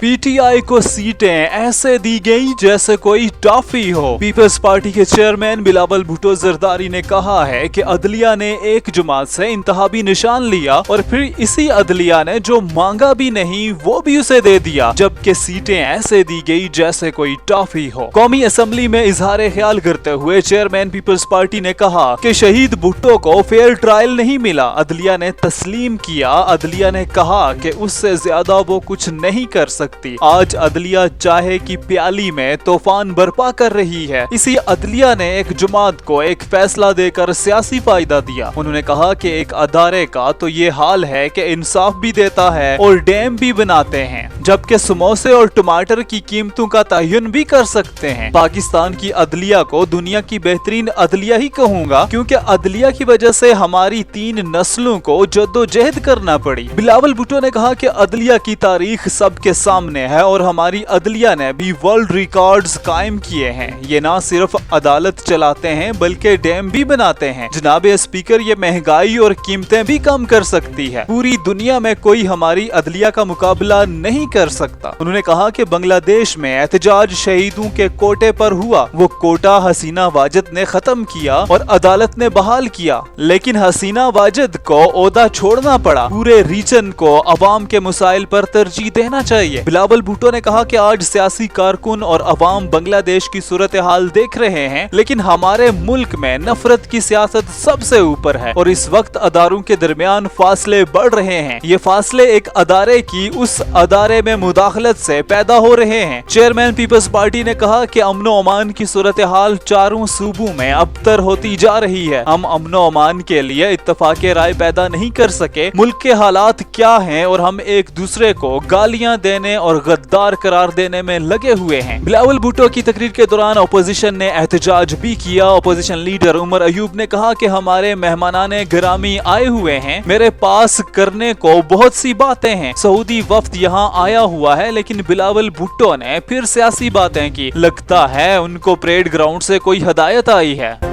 PTI को सीटें ऐसे दी गई जैसे कोई टॉफी हो। पीपल्स पार्टी के चेयरमैन बिलावल भुट्टो जरदारी ने कहा है कि अदलिया ने एक जमात से इंतहाबी निशान लिया और फिर इसी अदलिया ने जो मांगा भी नहीं वो भी उसे दे दिया, जबकि सीटें ऐसे दी गई जैसे कोई टॉफी हो। कौमी असेंबली में इजहार ख्याल करते हुए चेयरमैन पीपल्स पार्टी ने कहा कि शहीद भुट्टो को फेयर ट्रायल नहीं मिला। अदलिया ने तस्लीम किया। अदलिया ने कहा कि उससे ज्यादा वो कुछ नहीं कर सकती। आज अदलिया चाहे की प्याली में तूफान बर्पा कर रही है। इसी अदलिया ने एक जमात को एक फैसला देकर सियासी फायदा दिया। उन्होंने कहा कि एक अदारे का तो ये हाल है कि इंसाफ भी देता है और डैम भी बनाते हैं, जबकि समोसे और टमाटर की कीमतों का तयन भी कर सकते हैं। पाकिस्तान की अदलिया को दुनिया की बेहतरीन अदलिया ही कहूंगा, क्योंकि अदलिया की वजह से हमारी 3 नस्लों को जद्दोजहद करना पड़ी। बिलावल भुट्टो ने कहा कि अदलिया की तारीख सबके सामने है और हमारी अदलिया ने भी वर्ल्ड रिकॉर्ड्स कायम किए हैं। ये ना सिर्फ अदालत चलाते हैं बल्कि डैम भी बनाते हैं। जनाब स्पीकर, ये महंगाई और कीमतें भी कम कर सकती है। पूरी दुनिया में कोई हमारी अदलिया का मुकाबला नहीं कर सकता। उन्होंने कहा कि बांग्लादेश में एहतजाज शहीदों के कोटे पर हुआ। वो कोटा हसीना वाजिद ने खत्म किया और अदालत ने बहाल किया, लेकिन हसीना वाजिद को ओहदा छोड़ना पड़ा। पूरे रीजन को अवाम के मसाइल पर तरजीह देना चाहिए। बिलावल भुट्टो ने कहा कि आज सियासी कारकुन और अवाम बांग्लादेश की सूरत हाल देख रहे हैं, लेकिन हमारे मुल्क में नफरत की सियासत सबसे ऊपर है और इस वक्त अदारों के दरमियान फासले बढ़ रहे हैं। ये फासले एक अदारे की उस अदारे में मुदाखलत से पैदा हो रहे हैं। चेयरमैन पीपल्स पार्टी ने कहा कि अमनो अमान की सूरत हाल चारों सूबों में अबतर होती जा रही है। हम अमनो अमान के लिए इत्तफाक़े राय पैदा नहीं कर सके। मुल्क के हालात क्या हैं और हम एक दूसरे को गालियां देने और गद्दार करार देने में लगे हुए हैं। बिलावल भुट्टो की तकरीर के दौरान अपोजिशन ने एहतजाज भी किया। अपोजिशन लीडर उमर अयूब ने कहा कि हमारे मेहमानाने गिरामी आए हुए हैं, मेरे पास करने को बहुत सी बातें हैं। सऊदी वफ्द यहाँ आया हुआ है, लेकिन बिलावल भुट्टो ने फिर सियासी बातें की। लगता है उनको परेड ग्राउंड से कोई हदायत आई है।